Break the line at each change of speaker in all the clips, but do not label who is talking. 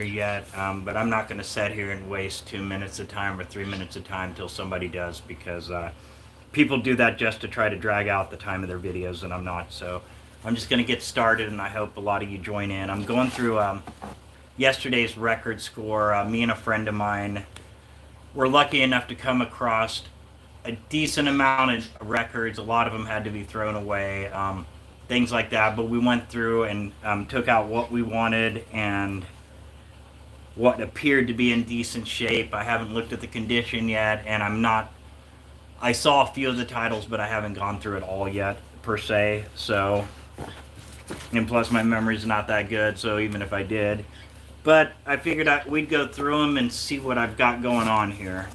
yet, but I'm not going to sit here and waste 2 minutes of time or 3 minutes of time till somebody does, because people do that just to try to drag out the time of their videos, and I'm not. So I'm just going to get started, and I hope a lot of you join in. I'm going through yesterday's record score. Me and a friend of mine were lucky enough to come across a decent amount of records. A lot of them had to be thrown away, things like that. But we went through and took out what we wanted and what appeared to be in decent shape. I haven't looked at the condition yet, and I'm not. I saw a few of the titles, but I haven't gone through it all yet, per se. So, and plus my memory's not that good. So even if I did, but I figured we'd go through them and see what I've got going on here.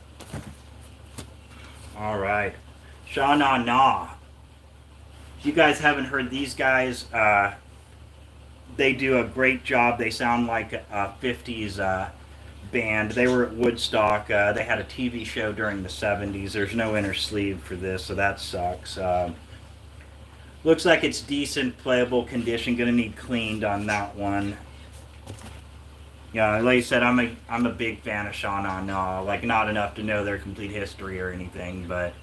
All right, Sha Na Na. If you guys haven't heard these guys, they do a great job. They sound like a 50s band. They were at Woodstock. They had a TV show during the 70s. There's no inner sleeve for this, so that sucks. Looks like it's decent, playable condition. Gonna need cleaned on that one. Yeah, like I said, I'm a big fan of Sha Na Na. Like, not enough to know their complete history or anything, but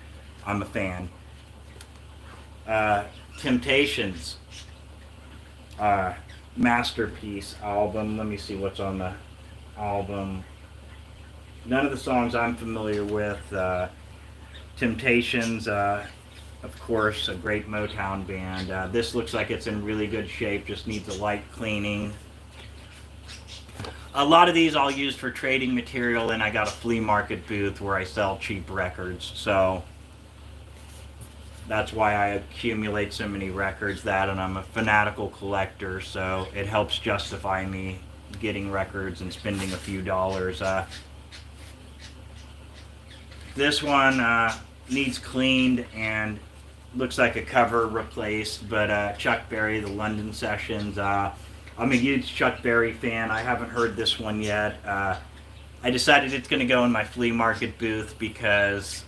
I'm a fan. Temptations. Masterpiece album. Let me see what's on the album. None of the songs I'm familiar with. Temptations, of course, a great Motown band. This looks like it's in really good shape, just needs a light cleaning. A lot of these I'll use for trading material, and I got a flea market booth where I sell cheap records, so that's why I accumulate so many records. That, and I'm a fanatical collector, so it helps justify me getting records and spending a few dollars. This one needs cleaned and looks like a cover replaced, but Chuck Berry, the London Sessions. I'm a huge Chuck Berry fan. I haven't heard this one yet. I decided it's going to go in my flea market booth because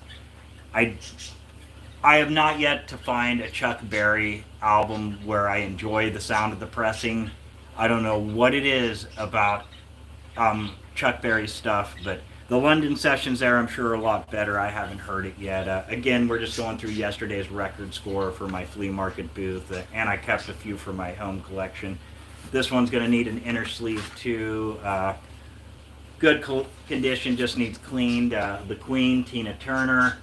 I have not yet to find a Chuck Berry album where I enjoy the sound of the pressing. I don't know what it is about Chuck Berry stuff, but the London Sessions there, I'm sure, are a lot better. I haven't heard it yet. Again, we're just going through yesterday's record score for my flea market booth, and I kept a few for my home collection. This one's going to need an inner sleeve too. Good condition, just needs cleaned. The Queen, Tina Turner.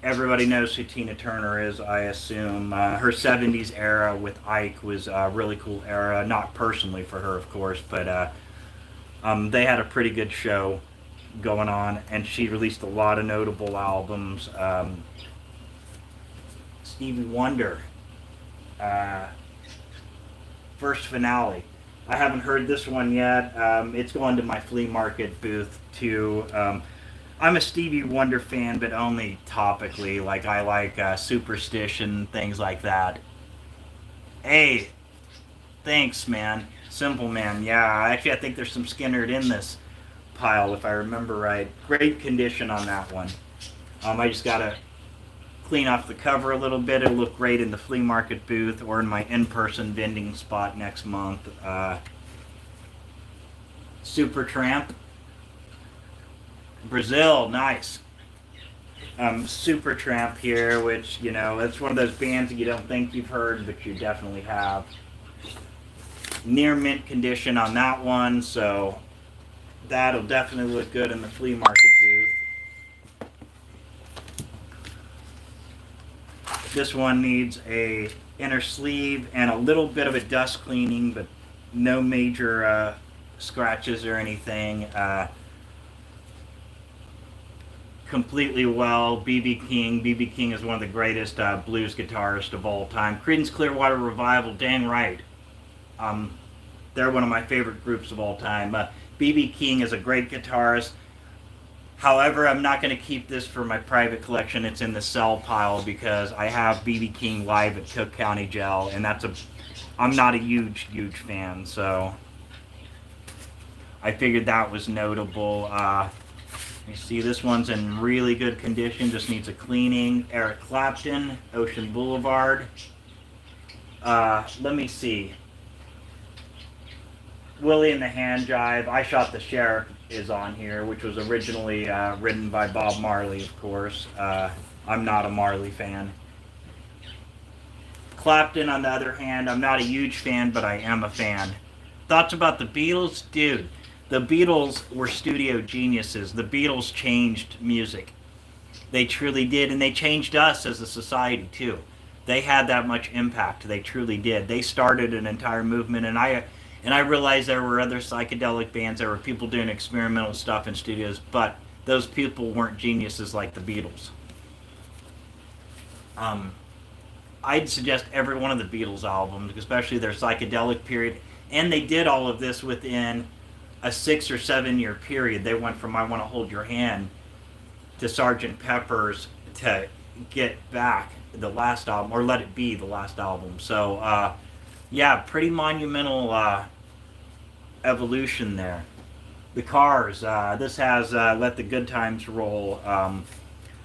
Everybody knows who Tina Turner is, I assume. Her 70s era with Ike was a really cool era. Not personally for her, of course, but they had a pretty good show going on, and she released a lot of notable albums. Stevie Wonder, First Finale. I haven't heard this one yet. It's going to my flea market booth too. I'm a Stevie Wonder fan, but only topically. Like, I like Superstition, things like that. Hey, thanks, man. Simple Man. Yeah, actually, I think there's some Skynyrd in this pile, if I remember right. Great condition on that one. I just gotta clean off the cover a little bit. It'll look great in the flea market booth or in my in-person vending spot next month. Supertramp. Brazil, nice. Supertramp here, which, you know, it's one of those bands that you don't think you've heard, but you definitely have. Near mint condition on that one, so that'll definitely look good in the flea market booth. This one needs a inner sleeve and a little bit of a dust cleaning, but no major scratches or anything. Completely well. B.B. King. B.B. King is one of the greatest blues guitarists of all time. Creedence Clearwater Revival, dang right. They're one of my favorite groups of all time. B.B. King is a great guitarist. However, I'm not going to keep this for my private collection. It's in the sell pile because I have B.B. King live at Cook County Jail, and I'm not a huge fan, so I figured that was notable. You see, this one's in really good condition, just needs a cleaning. Eric Clapton, Ocean Boulevard. Let me see. Willie and the Hand Jive. I Shot the Sheriff is on here, which was originally written by Bob Marley, of course. I'm not a Marley fan. Clapton, on the other hand, I'm not a huge fan, but I am a fan. Thoughts about the Beatles? Dude, the Beatles were studio geniuses. The Beatles changed music. They truly did, and they changed us as a society, too. They had that much impact. They truly did. They started an entire movement, and I realized there were other psychedelic bands. There were people doing experimental stuff in studios, but those people weren't geniuses like the Beatles. Um, I'd suggest every one of the Beatles albums, especially their psychedelic period, and they did all of this within a 6 or 7 year period. They went from "I Want to Hold Your Hand" to Sergeant Pepper's to Get Back, the last album, or Let It Be, the last album. So, yeah, pretty monumental evolution there. The Cars, this has Let the Good Times Roll,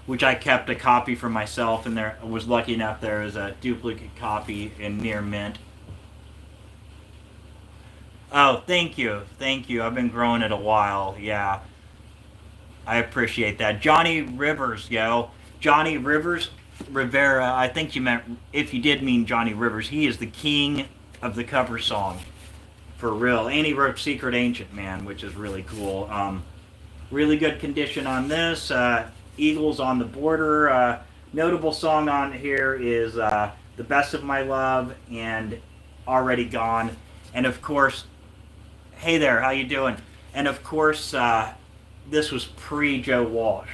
which I kept a copy for myself, and there was lucky enough there is a duplicate copy in near mint. Oh, thank you, thank you. I've been growing it a while. Yeah, I appreciate that. Johnny Rivers, yo, Johnny Rivers, Rivera. I think you meant, if you did mean Johnny Rivers, he is the king of the cover song, for real. And he wrote "Secret Ancient Man," which is really cool. Really good condition on this. Eagles on the Border. Notable song on here is "The Best of My Love" and "Already Gone," and of course, hey there, how you doing? And of course, this was pre-Joe Walsh.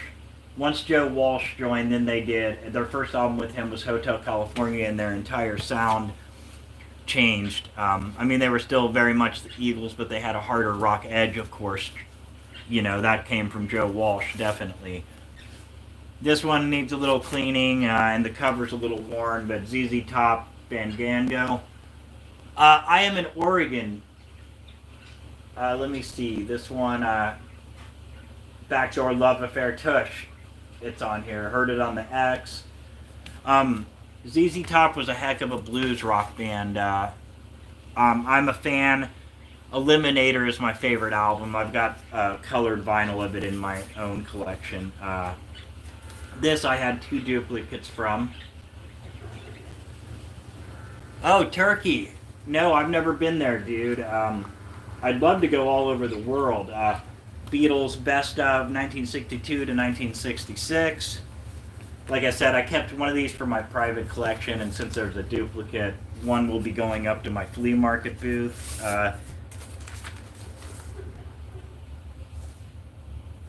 Once Joe Walsh joined, then they did their first album with him was "Hotel California," and their entire sound changed. I mean, they were still very much the Eagles, but they had a harder rock edge, of course. You know, that came from Joe Walsh, definitely. This one needs a little cleaning, and the cover's a little worn, but ZZ Top, Fandango. I am in Oregon. Let me see. This one, Backdoor Love Affair, Tush. It's on here. Heard it on the X. ZZ Top was a heck of a blues rock band. I'm a fan. Eliminator is my favorite album. I've got colored vinyl of it in my own collection. This I had 2 duplicates from. Oh, Turkey. No, I've never been there, dude. I'd love to go all over the world. Beatles best of 1962 to 1966. Like I said, I kept one of these for my private collection, and since there's a duplicate, one will be going up to my flea market booth.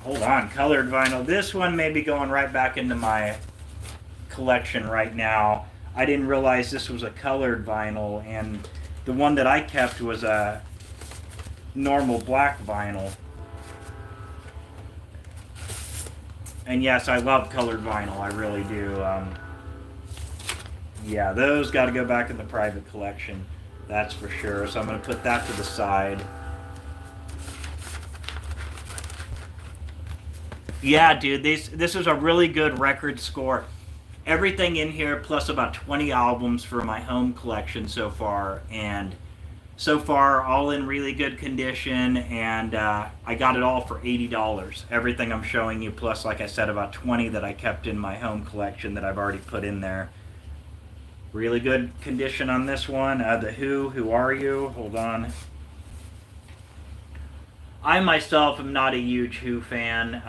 Hold on, colored vinyl. This one may be going right back into my collection right now. I didn't realize this was a colored vinyl, and the one that I kept was a normal black vinyl. And yes, I love colored vinyl. I really do. Yeah, those got to go back in the private collection. That's for sure. So I'm going to put that to the side. Yeah, dude, this is a really good record score. Everything in here, plus about 20 albums for my home collection so far, and so far all in really good condition, and I got it all for $80. Everything I'm showing you, plus, like I said, about 20 that I kept in my home collection that I've already put in there. Really good condition on this one. The Who Are You? Hold on. I myself am not a huge Who fan.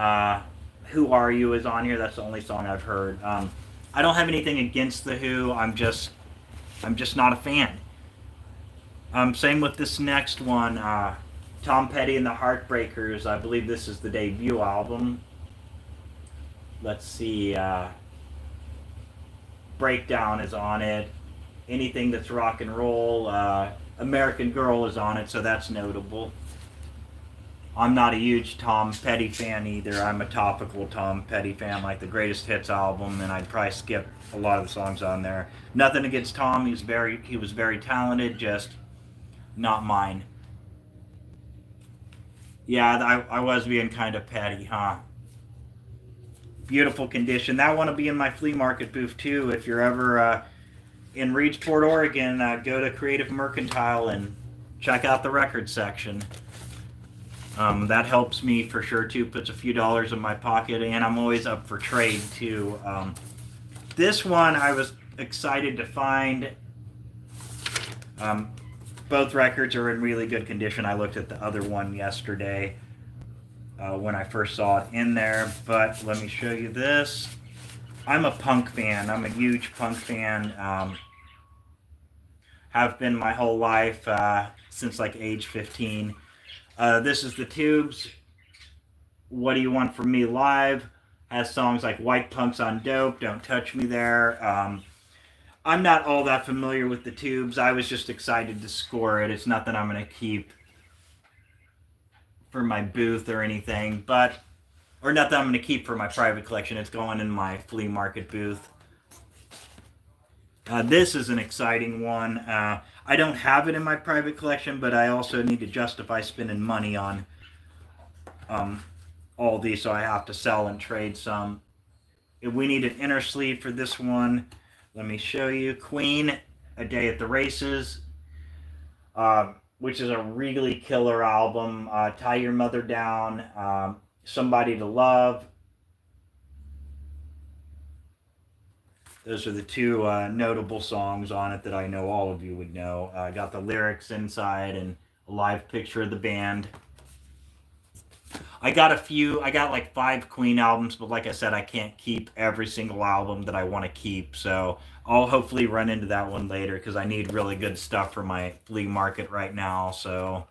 Who Are You is on here. That's the only song I've heard. I don't have anything against the Who. I'm just not a fan. Same with this next one. Tom Petty and the Heartbreakers. I believe this is the debut album. Let's see. Breakdown is on it. Anything that's rock and roll. American Girl is on it, so that's notable. I'm not a huge Tom Petty fan either. I'm a topical Tom Petty fan, like the Greatest Hits album, and I'd probably skip a lot of the songs on there. Nothing against Tom. He was very talented, just not mine. Yeah, I was being kind of petty, huh? Beautiful condition. That one will be in my flea market booth too. If you're ever in Reedsport, Oregon, go to Creative Mercantile and check out the record section. That helps me for sure too, puts a few dollars in my pocket, and I'm always up for trade too. This one I was excited to find. Both records are in really good condition. I looked at the other one yesterday when I first saw it in there, but let me show you this. I'm a punk fan. I'm a huge punk fan. Have been my whole life since like age 15. This is the Tubes. What Do You Want From Me Live? Has songs like White Punks on Dope, Don't Touch Me There. I'm not all that familiar with the Tubes. I was just excited to score it. It's nothing I'm going to keep for my booth or anything, or nothing I'm going to keep for my private collection. It's going in my flea market booth. This is an exciting one. I don't have it in my private collection, but I also need to justify spending money on all these, so I have to sell and trade some. If we need an inner sleeve for this one, let me show you. Queen, A Day at the Races, which is a really killer album. Tie Your Mother Down, Somebody to Love. Those are the two notable songs on it that I know all of you would know. I got the lyrics inside and a live picture of the band. I got like 5 Queen albums, but like I said, I can't keep every single album that I want to keep. So I'll hopefully run into that one later because I need really good stuff for my flea market right now. So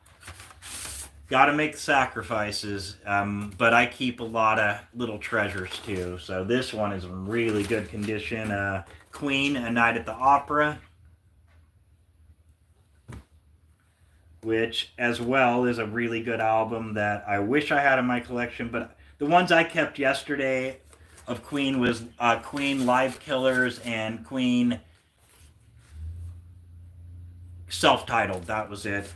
got to make sacrifices, but I keep a lot of little treasures too. So this one is in really good condition. Queen, A Night at the Opera, which as well is a really good album that I wish I had in my collection. But the ones I kept yesterday of Queen was Queen Live Killers and Queen Self-Titled. That was it.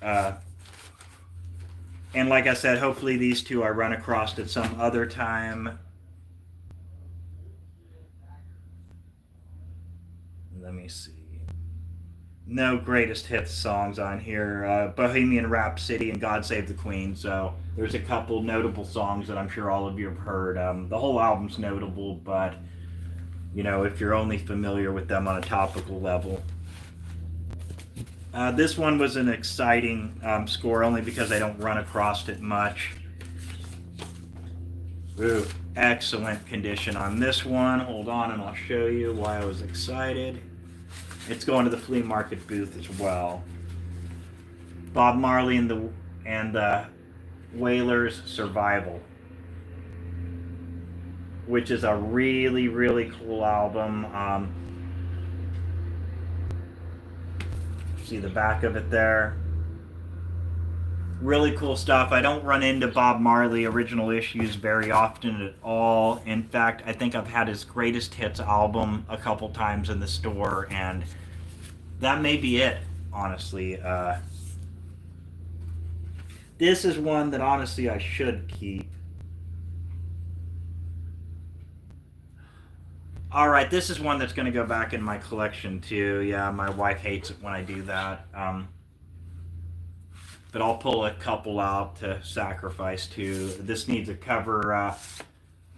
And like I said, hopefully these two I run across at some other time. Let me see. No greatest hits songs on here. Bohemian Rhapsody and God Save the Queen. So there's a couple notable songs that I'm sure all of you have heard. The whole album's notable, but you know, if you're only familiar with them on a topical level. This one was an exciting score only because I don't run across it much. Ooh, excellent condition on this one. Hold on and I'll show you why I was excited. It's going to the flea market booth as well. Bob Marley and the Wailers, Survival, which is a really, really cool album. See the back of it there. Really cool stuff. I don't run into Bob Marley original issues very often at all. In fact, I think I've had his greatest hits album a couple times in the store, and that may be it, honestly. This is one that honestly I should keep. All right, this is one that's going to go back in my collection too. Yeah, my wife hates it when I do that. But I'll pull a couple out to sacrifice to. This needs a cover,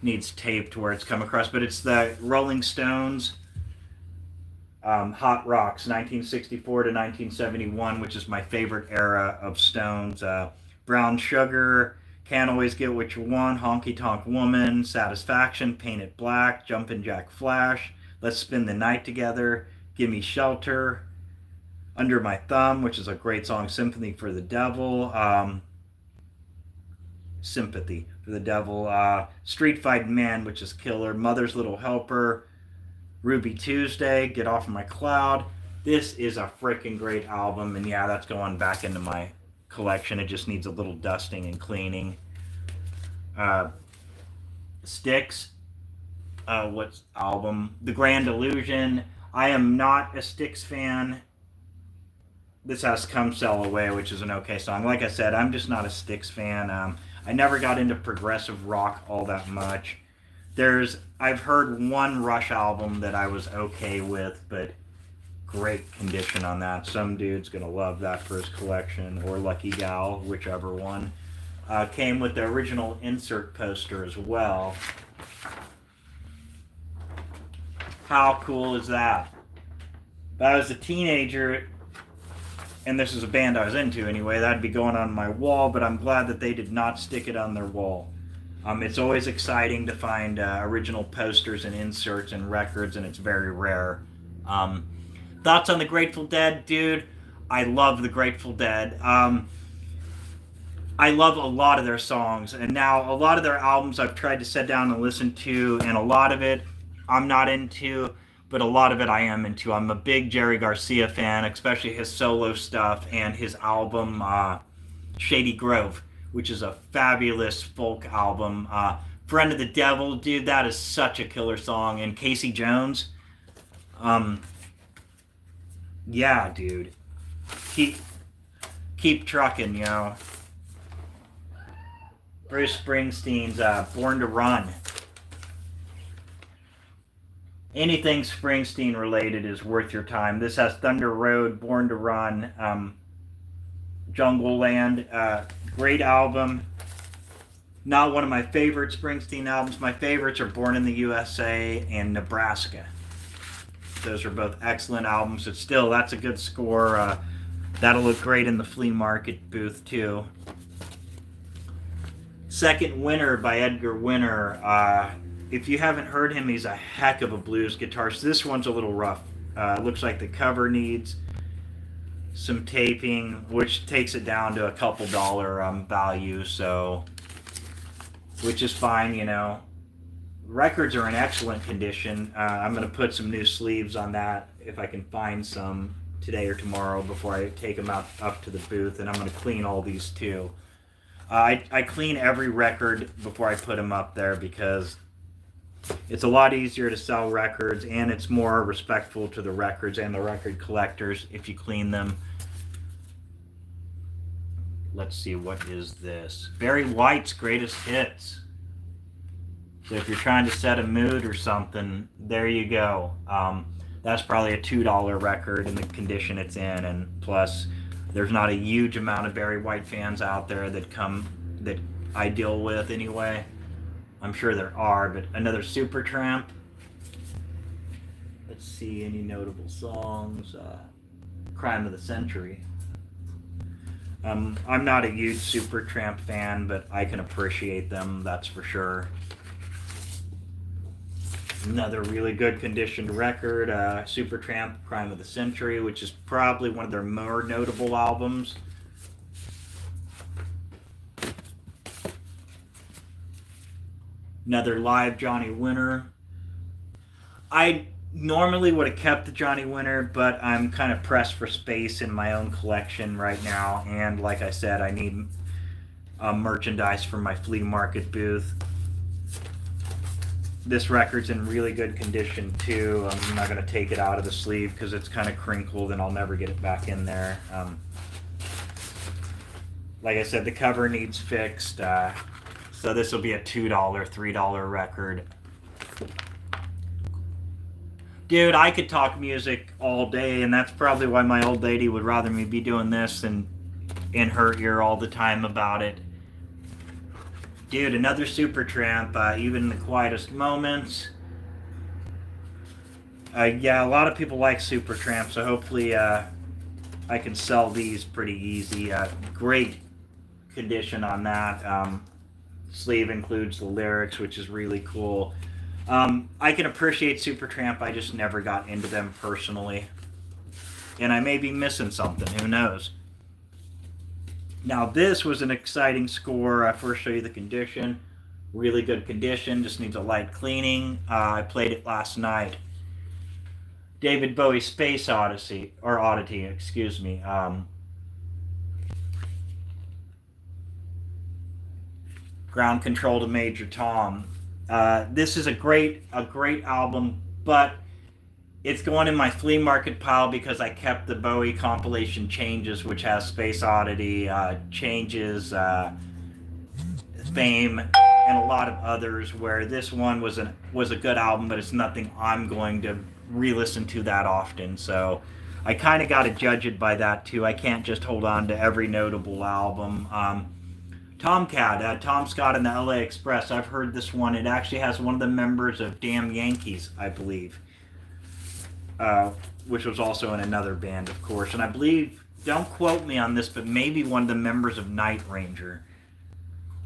needs tape to where it's come across. But it's the Rolling Stones, Hot Rocks, 1964 to 1971, which is my favorite era of Stones. Brown Sugar, Can't Always Get What You Want, Honky Tonk Woman, Satisfaction, Paint It Black, Jumpin' Jack Flash, Let's Spend the Night Together, Give Me Shelter, Under My Thumb, which is a great song, Sympathy for the Devil, Sympathy for the Devil, Street Fighting Man, which is killer, Mother's Little Helper, Ruby Tuesday, Get Off My Cloud. This is a freaking great album, and yeah, that's going back into my collection. It just needs a little dusting and cleaning. Styx, what's album? The Grand Illusion. I am not a Styx fan. This has Come Sail Away, which is an okay song. Like I said, I'm just not a Styx fan. I never got into progressive rock all that much. I've heard one Rush album that I was okay with, but Great condition on that. Some dude's gonna love that for his collection, or lucky gal, whichever one. Came with the original insert poster as well. How cool is that? If I was a teenager, and this is a band I was into anyway, that'd be going on my wall, but I'm glad that they did not stick it on their wall. It's always exciting to find original posters and inserts and records, and it's very rare. Thoughts on the Grateful Dead, dude? I love the Grateful Dead. I love a lot of their songs, and now a lot of their albums I've tried to sit down and listen to, and a lot of it I'm not into, but a lot of it I am into. I'm a big Jerry Garcia fan, especially his solo stuff and his album Shady Grove, which is a fabulous folk album. Friend of the Devil, dude, that is such a killer song. And Casey Jones, yeah, dude, keep trucking, you know. Bruce Springsteen's Born to Run. Anything Springsteen related is worth your time. This has Thunder Road, Born to Run, Jungle Land. Great album. Not one of my favorite Springsteen albums. My favorites are Born in the USA and Nebraska. Those are both excellent albums, but still, that's a good score. That'll look great in the flea market booth, too. Second Winter by Edgar Winter. If you haven't heard him, he's a heck of a blues guitarist. This one's a little rough. Looks like the cover needs some taping, which takes it down to a couple dollar value, so, which is fine, you know. Records are in excellent condition. I'm going to put some new sleeves on that if I can find some today or tomorrow before I take them up to the booth, and I'm going to clean all these too. I clean every record before I put them up there because it's a lot easier to sell records, and it's more respectful to the records and the record collectors if you clean them. Let's see, what is this? Barry White's Greatest Hits. So if you're trying to set a mood or something, there you go. That's probably a $2 record in the condition it's in, and plus there's not a huge amount of Barry White fans out there that I deal with anyway. I'm sure there are, but another Supertramp. Let's see, any notable songs. Crime of the Century. I'm not a huge Supertramp fan, but I can appreciate them, that's for sure. Another really good conditioned record, Supertramp, Crime of the Century, which is probably one of their more notable albums. Another live Johnny Winter. I normally would have kept the Johnny Winter, but I'm kind of pressed for space in my own collection right now, and like I said, I need merchandise for my flea market booth. This record's in really good condition too. I'm not going to take it out of the sleeve because it's kind of crinkled and I'll never get it back in there. Like I said, the cover needs fixed. So this will be a $2, $3 record. Dude, I could talk music all day, and that's probably why my old lady would rather me be doing this than in her ear all the time about it. Dude, another Supertramp, even in the quietest moments. Yeah, a lot of people like Supertramp, so hopefully I can sell these pretty easy. Great condition on that. Sleeve includes the lyrics, which is really cool. I can appreciate Supertramp, I just never got into them personally. And I may be missing something, who knows. Now this was an exciting score. I first show you the condition. Really good condition, just needs a light cleaning. I played it last night. David Bowie Space Odyssey, or Oddity, excuse me. Ground Control to Major Tom. This is a great album, but it's going in my flea market pile because I kept the Bowie compilation Changes, which has Space Oddity, Changes, Fame, and a lot of others, where this one was a good album, but it's nothing I'm going to re-listen to that often. So I kind of got to judge it by that too. I can't just hold on to every notable album. Tomcat, Tom Scott and the LA Express. I've heard this one. It actually has one of the members of Damn Yankees, I believe, which was also in another band, of course. And I believe, don't quote me on this, but maybe one of the members of Night Ranger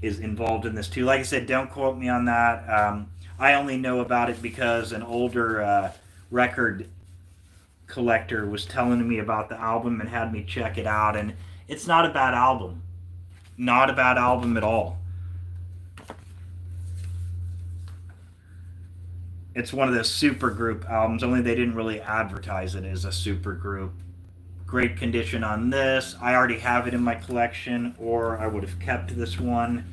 is involved in this too. Like I said, don't quote me on that. I only know about it because an older record collector was telling me about the album and had me check it out, and it's not a bad album. Not a bad album at all. It's one of those supergroup albums, only they didn't really advertise it as a supergroup. Great condition on this. I already have it in my collection, or I would have kept this one.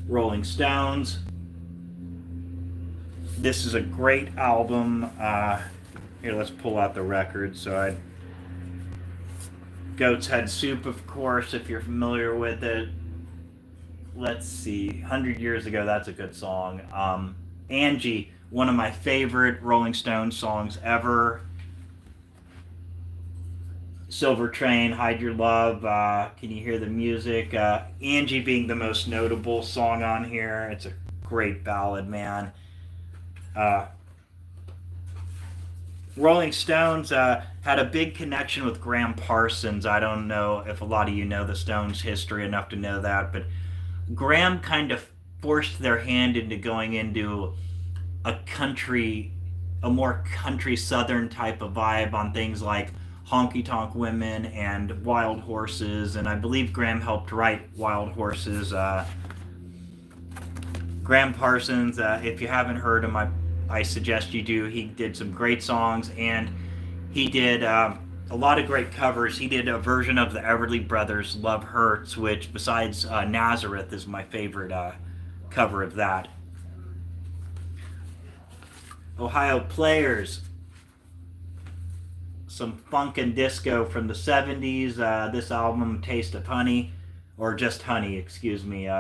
Rolling Stones. This is a great album. Here, let's pull out the record. Goat's Head Soup, of course, if you're familiar with it. Let's see. 100 Years Ago, that's a good song. Angie, one of my favorite Rolling Stones songs ever. Silver Train, Hide Your Love, Can You Hear the Music? Angie being the most notable song on here. It's a great ballad, man. Rolling Stones had a big connection with Graham Parsons. I don't know if a lot of you know the Stones' history enough to know that, but Graham kind of forced their hand into going into a more country southern type of vibe on things like Honky Tonk Women and Wild Horses, and I believe Graham helped write Wild Horses. Graham Parsons, if you haven't heard him, I suggest you do. He did some great songs, and he did a lot of great covers. He did a version of the Everly Brothers' Love Hurts, which besides Nazareth is my favorite cover of that. Ohio Players, some funk and disco from the 70s. This album, Taste of Honey, or just Honey, excuse me.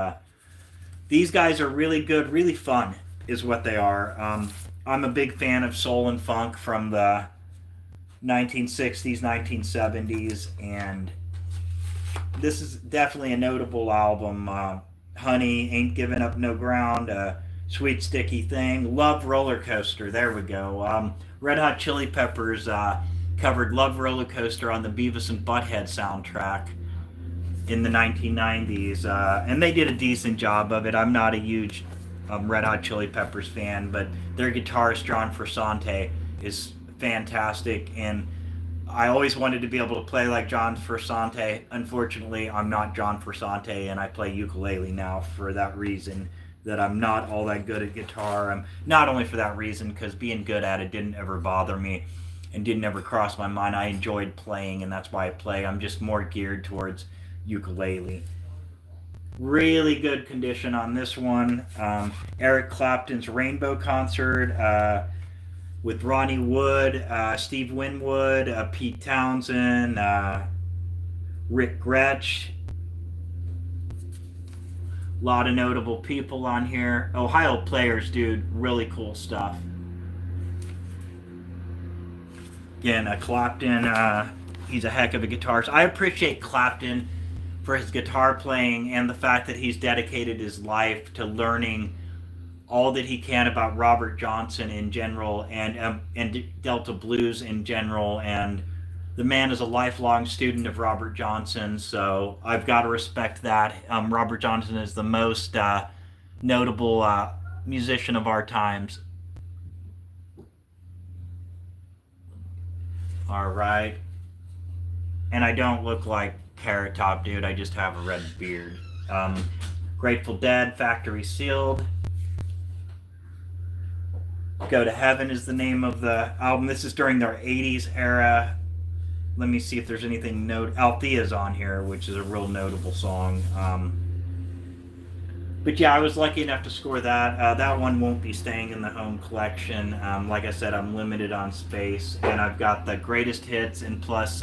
These guys are really good, really fun is what they are. I'm a big fan of soul and funk from the 1960s, 1970s, and this is definitely a notable album. Honey, Ain't Giving Up No Ground, Sweet Sticky Thing, Love Roller Coaster, there we go. Red Hot Chili Peppers covered Love Roller Coaster on the Beavis and Butthead soundtrack in the 1990s, and they did a decent job of it. I'm not a huge Red Hot Chili Peppers fan, but their guitarist John Frusciante is fantastic, and I always wanted to be able to play like John Frusciante. Unfortunately, I'm not John Frusciante, and I play ukulele now for that reason, that I'm not all that good at guitar. Not only for that reason, because being good at it didn't ever bother me and didn't ever cross my mind. I enjoyed playing, and that's why I play. I'm just more geared towards ukulele. Really good condition on this one. Eric Clapton's Rainbow Concert with Ronnie Wood, Steve Winwood, Pete Townsend, Rick Gretsch. A lot of notable people on here. Ohio Players, dude, really cool stuff. Again, Clapton, he's a heck of a guitarist. I appreciate Clapton for his guitar playing and the fact that he's dedicated his life to learning all that he can about Robert Johnson in general and Delta blues in general. And the man is a lifelong student of Robert Johnson, so I've got to respect that. Robert Johnson is the most notable musician of our times. All right. And I don't look like Carrot Top, dude. I just have a red beard. Grateful Dead, Factory Sealed. Go to Heaven is the name of the album. This is during their 80s era. Let me see if there's anything Althea's on here, which is a real notable song. But yeah, I was lucky enough to score that. That one won't be staying in the home collection. Like I said, I'm limited on space, and I've got the greatest hits and plus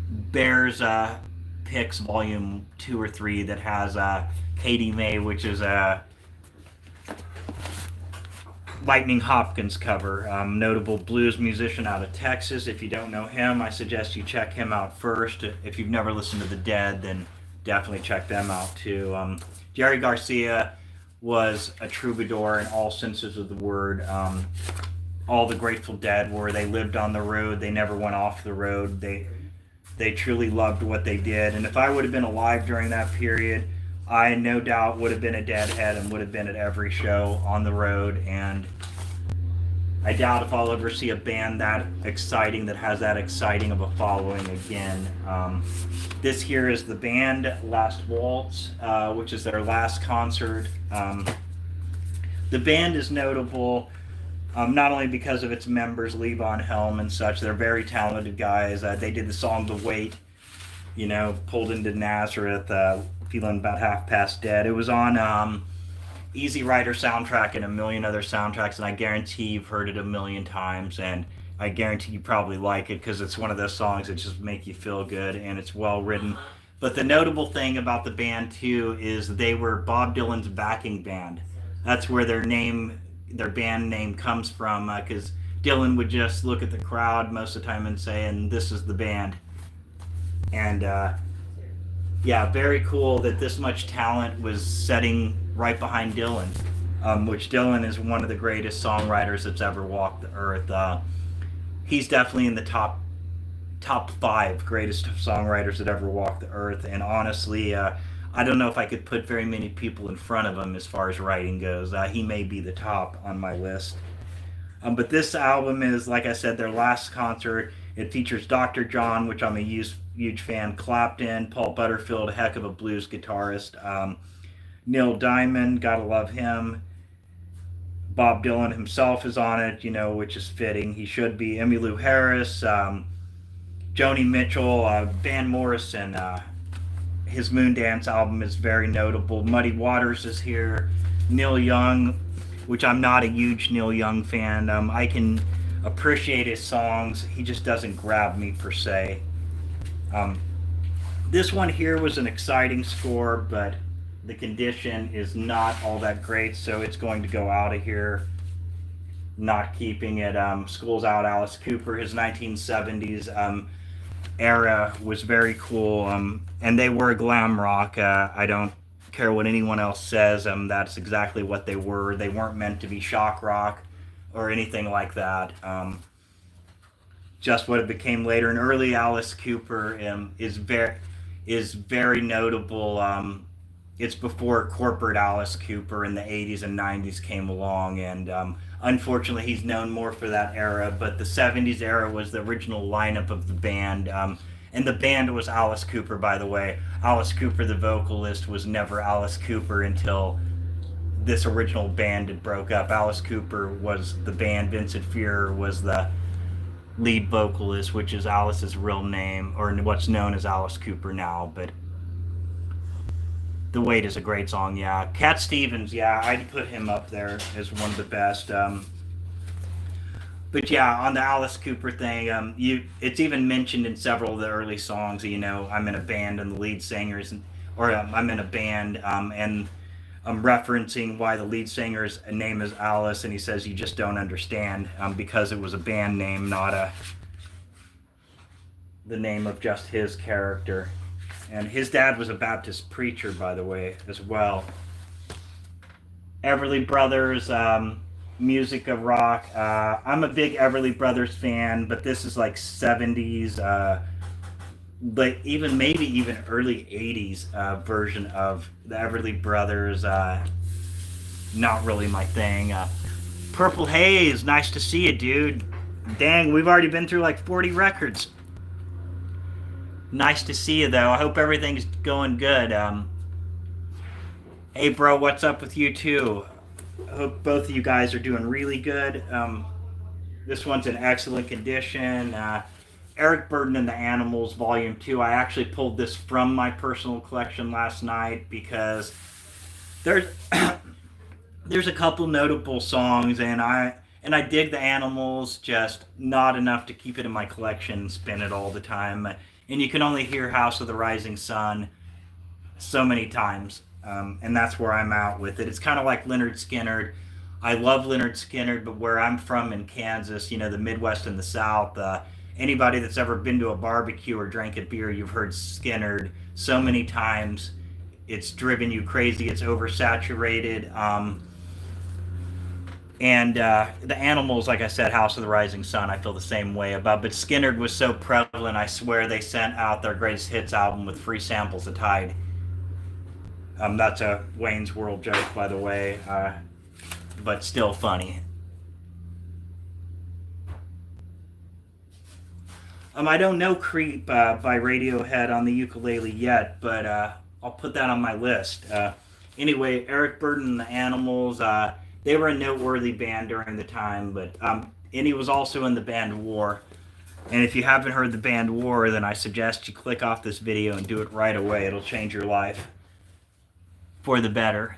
Bears Picks Volume 2 or 3 that has Katie May, which is Lightning Hopkins cover, notable blues musician out of Texas. If you don't know him, I suggest you check him out first. If you've never listened to The Dead, then definitely check them out too. Jerry Garcia was a troubadour in all senses of the word. All the Grateful Dead were. They lived on the road. They never went off the road. They truly loved what they did. And if I would have been alive during that period, I no doubt would have been a Deadhead and would have been at every show on the road. And I doubt if I'll ever see a band that exciting, that has that exciting of a following again. This here is the band Last Waltz, which is their last concert. The band is notable not only because of its members, Levon Helm and such. They're very talented guys. They did the song The Wait, you know, Pulled into Nazareth, feeling about half past dead. It was on Easy Rider soundtrack and a million other soundtracks, and I guarantee you've heard it a million times, and I guarantee you probably like it because it's one of those songs that just make you feel good, and it's well written. But the notable thing about the band too is they were Bob Dylan's backing band. That's where their band name comes from, because Dylan would just look at the crowd most of the time and say, and this is the band. And yeah, very cool that this much talent was setting right behind Dylan, which Dylan is one of the greatest songwriters that's ever walked the earth. He's definitely in the top 5 greatest songwriters that ever walked the earth. And honestly, I don't know if I could put very many people in front of him as far as writing goes. He may be the top on my list. But this album is, like I said, their last concert. It features Dr. John, which I'm a huge fan, Clapton, Paul Butterfield, a heck of a blues guitarist, Neil Diamond, gotta love him. Bob Dylan himself is on it, you know, which is fitting. He should be. Emmylou Harris, Joni Mitchell, Van Morrison. His Moondance album is very notable. Muddy Waters is here. Neil Young, which I'm not a huge Neil Young fan. I can appreciate his songs. He just doesn't grab me per se. This one here was an exciting score, but the condition is not all that great, so it's going to go out of here. Not keeping it. School's Out, Alice Cooper, his 1970s era was very cool, and they were glam rock. I don't care what anyone else says. That's exactly what they were. They weren't meant to be shock rock or anything like that. Just what it became later. And early Alice Cooper is very notable. It's before corporate Alice Cooper in the 80s and 90s came along, and unfortunately he's known more for that era, but the 70s era was the original lineup of the band, and the band was Alice Cooper, by the way. Alice Cooper, the vocalist, was never Alice Cooper until this original band had broke up. Alice Cooper was the band, Vincent Fuhrer was the lead vocalist, which is Alice's real name, or what's known as Alice Cooper now, but The Wait is a great song, yeah. Cat Stevens, yeah, I'd put him up there as one of the best. But yeah, on the Alice Cooper thing, it's even mentioned in several of the early songs. You know, I'm in a band and the lead singers, I'm in a band, and I'm referencing why the lead singer's name is Alice, and he says you just don't understand, because it was a band name, not the name of just his character. And his dad was a Baptist preacher, by the way, as well. Everly Brothers, music of rock. I'm a big Everly Brothers fan, but this is like 70s, but maybe even early 80s version of the Everly Brothers. Not really my thing. Purple Haze, nice to see you, dude. Dang, we've already been through like 40 records. Nice to see you, though. I hope everything's going good. Hey, bro, what's up with you, too? I hope both of you guys are doing really good. This one's in excellent condition. Eric Burdon and the Animals, Volume 2. I actually pulled this from my personal collection last night because there's a couple notable songs, and I dig the Animals, just not enough to keep it in my collection and spin it all the time. And you can only hear House of the Rising Sun so many times, and that's where I'm at with it. It's kind of like Lynyrd Skynyrd. I love Leonard Skinner, but where I'm from in Kansas, you know, the Midwest and the South, anybody that's ever been to a barbecue or drank a beer, you've heard Skinner so many times. It's driven you crazy. It's oversaturated. And the Animals, like I said, House of the Rising Sun, I feel the same way about. But Skinner was so prevalent, I swear they sent out their greatest hits album with free samples of Tide. That's a Wayne's World joke, by the way, but still funny. I don't know Creep by Radiohead on the ukulele yet, but I'll put that on my list. Anyway, Eric Burdon and the Animals, they were a noteworthy band during the time, but and he was also in the band War. And if you haven't heard the band War, then I suggest you click off this video and do it right away. It'll change your life for the better.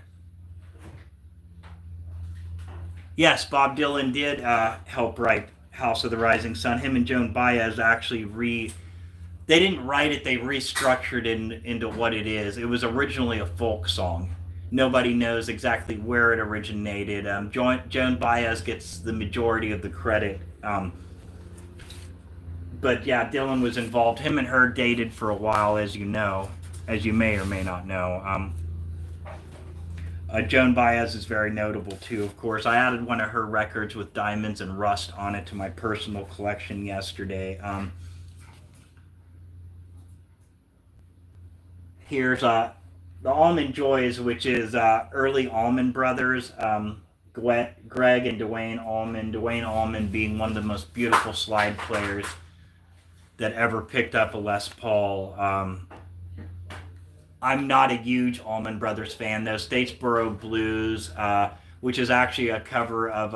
Yes, Bob Dylan did help write House of the Rising Sun. Him and Joan Baez actually they didn't write it, they restructured it into what it is. It was originally a folk song. Nobody knows exactly where it originated. Joan Baez gets the majority of the credit. But yeah, Dylan was involved. Him and her dated for a while, as you know, as you may or may not know. Joan Baez is very notable too, of course. I added one of her records with Diamonds and Rust on it to my personal collection yesterday. Here's the Allman Joys, which is early Allman Brothers, Greg and Duane Allman. Duane Allman being one of the most beautiful slide players that ever picked up a Les Paul. I'm not a huge Allman Brothers fan, though. Statesboro Blues, which is actually a cover of,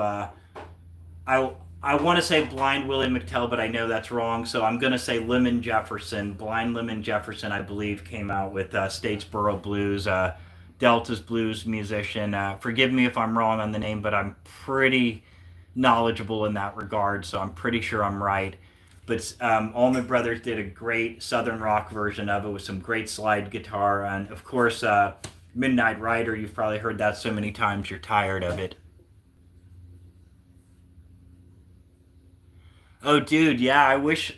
I want to say Blind Willie McTell, but I know that's wrong, so I'm going to say Lemon Jefferson. Blind Lemon Jefferson, I believe, came out with Statesboro Blues, Delta's blues musician. Forgive me if I'm wrong on the name, but I'm pretty knowledgeable in that regard, so I'm pretty sure I'm right. But Allman Brothers did a great Southern rock version of it with some great slide guitar. And, of course, Midnight Rider, you've probably heard that so many times you're tired of it. Oh, dude, yeah, I wish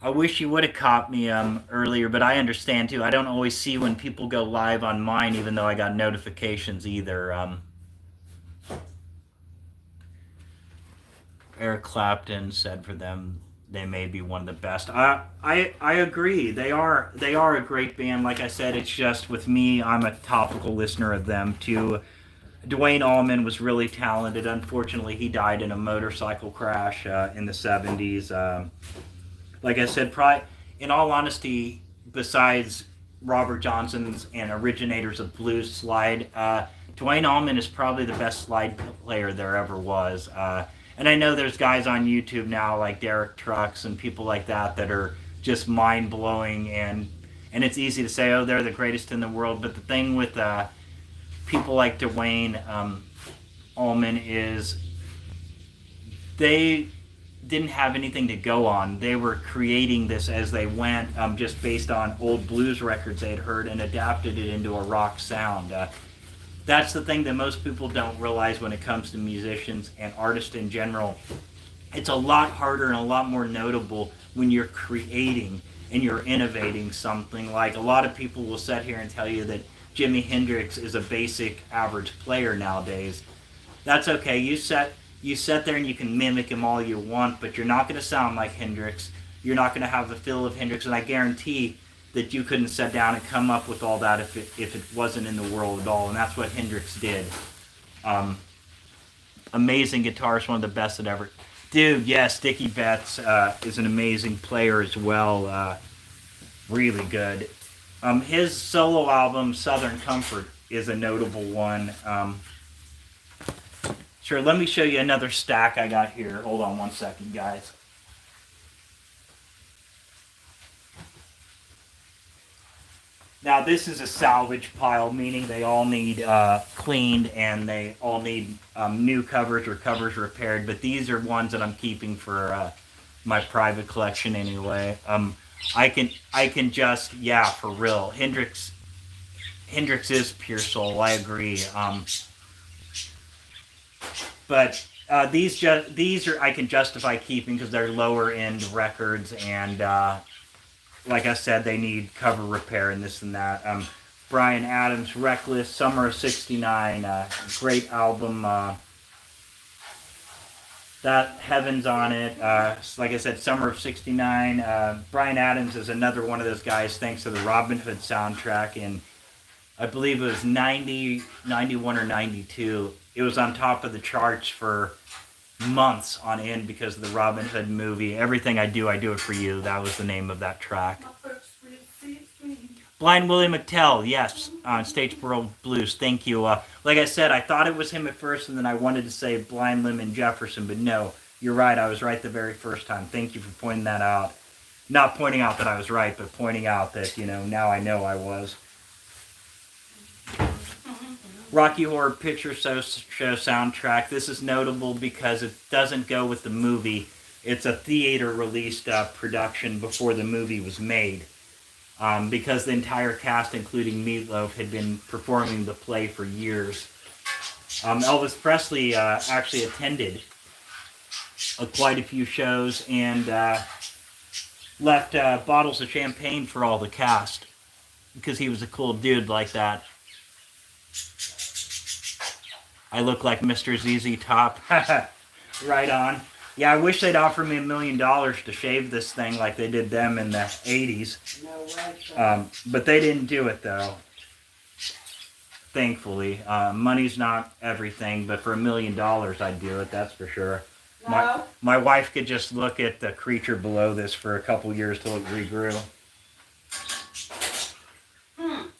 you would have caught me earlier, but I understand, too. I don't always see when people go live on mine, even though I got notifications either. Eric Clapton said for them, they may be one of the best. I agree. They are a great band. Like I said, it's just with me, I'm a topical listener of them too. Duane Allman was really talented. Unfortunately, he died in a motorcycle crash in the 70s. Like I said, in all honesty, besides Robert Johnson's and originators of blues slide, Duane Allman is probably the best slide player there ever was. And I know there's guys on YouTube now like Derek Trucks and people like that that are just mind-blowing, and it's easy to say, oh, they're the greatest in the world. But the thing with people like Duane Allman is they didn't have anything to go on. They were creating this as they went, just based on old blues records they'd heard and adapted it into a rock sound. That's the thing that most people don't realize when it comes to musicians and artists in general. It's a lot harder and a lot more notable when you're creating and you're innovating something. Like, a lot of people will sit here and tell you that Jimi Hendrix is a basic average player nowadays. That's okay. You sit there and you can mimic him all you want, but you're not going to sound like Hendrix. You're not going to have the feel of Hendrix, and I guarantee that you couldn't sit down and come up with all that if it wasn't in the world at all, and that's what Hendrix did. Amazing guitarist, one of the best that ever. Dude, yes, Dickie Betts is an amazing player as well. Really good. His solo album, Southern Comfort, is a notable one. Sure, let me show you another stack I got here. Hold on one second, guys. Now, this is a salvage pile, meaning they all need cleaned and they all need new covers or covers repaired. But these are ones that I'm keeping for my private collection anyway. I can just, yeah, for real. Hendrix is pure soul. I agree. But these are I can justify keeping because they're lower end records, and like I said, they need cover repair and this and that. Bryan Adams, Reckless, Summer of '69, great album. That Heaven's on it. Like I said, Summer of '69. Bryan Adams is another one of those guys, thanks to the Robin Hood soundtrack. And I believe it was 90, 91, or 92. It was on top of the charts for months on end because of the Robin Hood movie. Everything I Do It For You. That was the name of that track. Blind Willie McTell, yes, on Statesboro Blues. Thank you. Like I said, I thought it was him at first, and then I wanted to say Blind Lemon Jefferson, but no, you're right. I was right the very first time. Thank you for pointing that out. Not pointing out that I was right, but pointing out that, now I know I was. Rocky Horror Picture Show soundtrack. This is notable because it doesn't go with the movie. It's a theater-released production before the movie was made. Because the entire cast, including Meatloaf, had been performing the play for years. Elvis Presley actually attended quite a few shows and left bottles of champagne for all the cast because he was a cool dude like that. I look like Mr. ZZ Top. Right on. Yeah, I wish they'd offer me $1 million to shave this thing like they did them in the 80s.
No way.
But they didn't do it, though. Thankfully. Money's not everything, but for $1 million I'd do it, that's for sure.
No.
My wife could just look at the creature below this for a couple years till it regrew.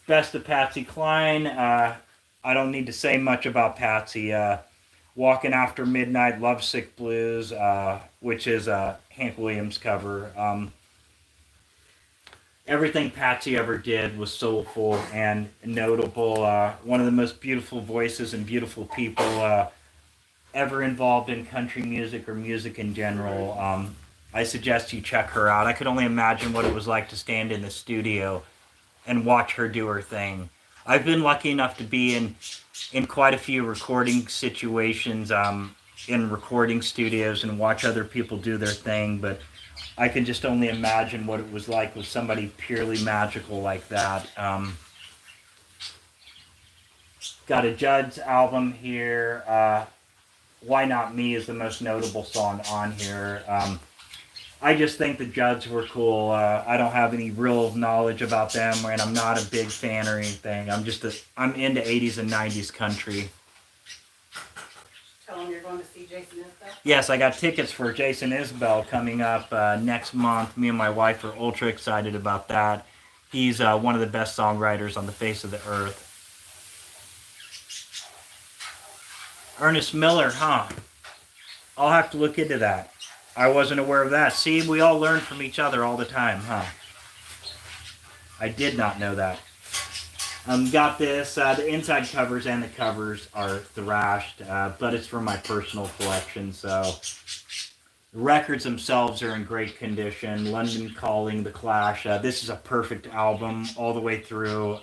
Best of Patsy Cline. I don't need to say much about Patsy. Walking After Midnight, Lovesick Blues, which is a Hank Williams cover. Everything Patsy ever did was soulful and notable. One of the most beautiful voices and beautiful people ever involved in country music or music in general. I suggest you check her out. I could only imagine what it was like to stand in the studio and watch her do her thing. I've been lucky enough to be in quite a few recording situations, in recording studios, and watch other people do their thing, but I can just only imagine what it was like with somebody purely magical like that. Got a Judd's album here. Why Not Me is the most notable song on here. I just think the Judds were cool. I don't have any real knowledge about them, and I'm not a big fan or anything. I'm into 80s and 90s country.
Tell them you're going to see Jason Isbell?
Yes, I got tickets for Jason Isbell coming up next month. Me and my wife are ultra excited about that. He's one of the best songwriters on the face of the earth. Ernest Miller, huh? I'll have to look into that. I wasn't aware of that. See, we all learn from each other all the time, huh? I did not know that. Got this. The inside covers and the covers are thrashed, but it's from my personal collection, so... The records themselves are in great condition. London Calling, The Clash. This is a perfect album all the way through.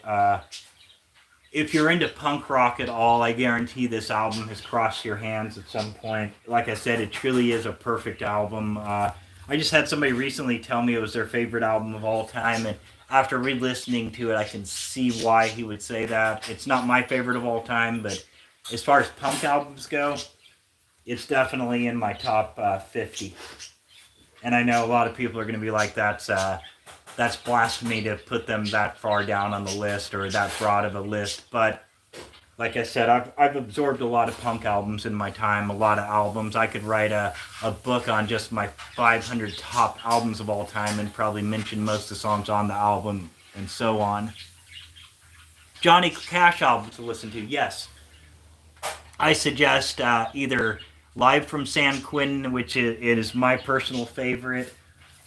If you're into punk rock at all, I guarantee this album has crossed your hands at some point. Like I said, it truly is a perfect album. I just had somebody recently tell me it was their favorite album of all time, and after re-listening to it, I can see why he would say that. It's not my favorite of all time, but as far as punk albums go, it's definitely in my top 50. And I know a lot of people are going to be like, that's blasphemy to put them that far down on the list or that broad of a list. But like I said, I've absorbed a lot of punk albums in my time, a lot of albums. I could write a book on just my 500 top albums of all time and probably mention most of the songs on the album and so on. Johnny Cash album to listen to, yes. I suggest either Live from San Quentin, which is my personal favorite,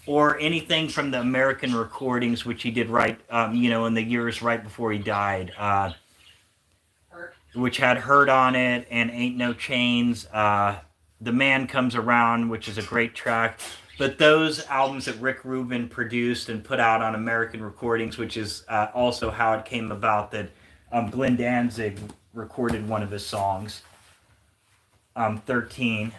or anything from the American recordings, which he did in the years right before he died, which had Hurt on it and Ain't No Chains. The Man Comes Around, which is a great track. But those albums that Rick Rubin produced and put out on American recordings, which is also how it came about that Glenn Danzig recorded one of his songs. 13.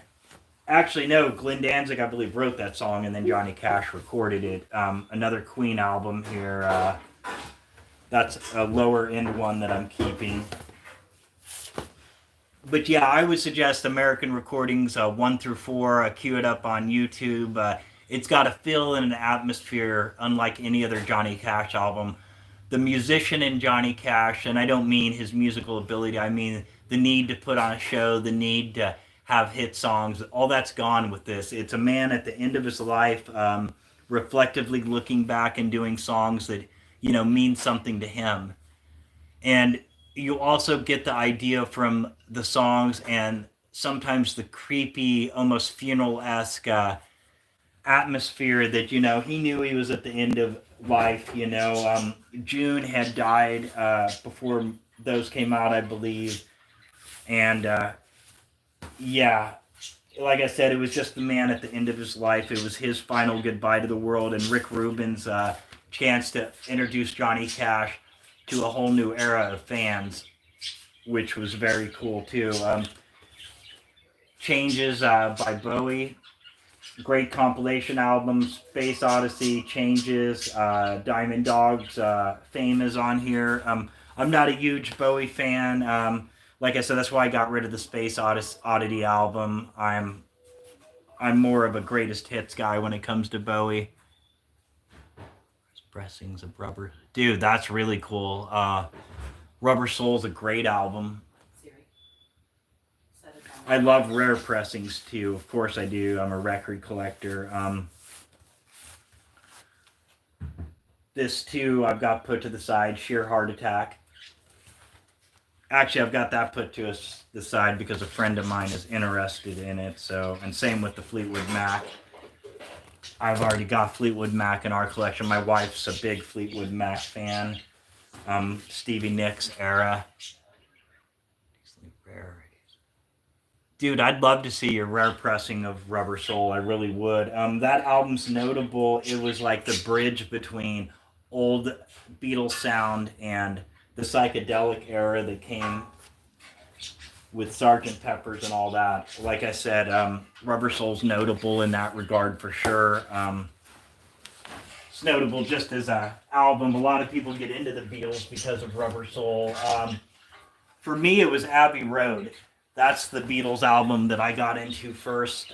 Actually, no, Glenn Danzig, I believe, wrote that song, and then Johnny Cash recorded it. Another Queen album here. That's a lower end one that I'm keeping. But yeah, I would suggest American Recordings 1 through 4. Queue it up on YouTube. It's got a feel and an atmosphere unlike any other Johnny Cash album. The musician in Johnny Cash, and I don't mean his musical ability, I mean the need to put on a show, the need to have hit songs, all that's gone with this. It's a man at the end of his life, reflectively looking back and doing songs that, mean something to him. And you also get the idea from the songs and sometimes the creepy, almost funeral-esque atmosphere that, he knew he was at the end of life. June had died before those came out, I believe. And yeah, like I said, it was just the man at the end of his life. It was his final goodbye to the world, and Rick Rubin's chance to introduce Johnny Cash to a whole new era of fans, which was very cool too. Changes by Bowie, great compilation albums. Space Odyssey, Changes, Diamond Dogs, Fame is on here. I'm not a huge Bowie fan. Like I said, that's why I got rid of the Space Oddity album. I'm more of a greatest hits guy when it comes to Bowie. Pressings of Rubber. Dude, that's really cool. Rubber Soul's a great album. I love rare pressings too. Of course I do. I'm a record collector. This too I've got put to the side. Sheer Heart Attack. Actually, I've got that put to the side because a friend of mine is interested in it. So, and same with the Fleetwood Mac. I've already got Fleetwood Mac in our collection. My wife's a big Fleetwood Mac fan. Stevie Nicks era. Dude, I'd love to see your rare pressing of Rubber Soul. I really would. That album's notable. It was like the bridge between old Beatles sound and the psychedelic era that came with Sgt. Pepper's and all that. Like I said, Rubber Soul's notable in that regard for sure. It's notable just as an album. A lot of people get into the Beatles because of Rubber Soul. For me, it was Abbey Road. That's the Beatles album that I got into first.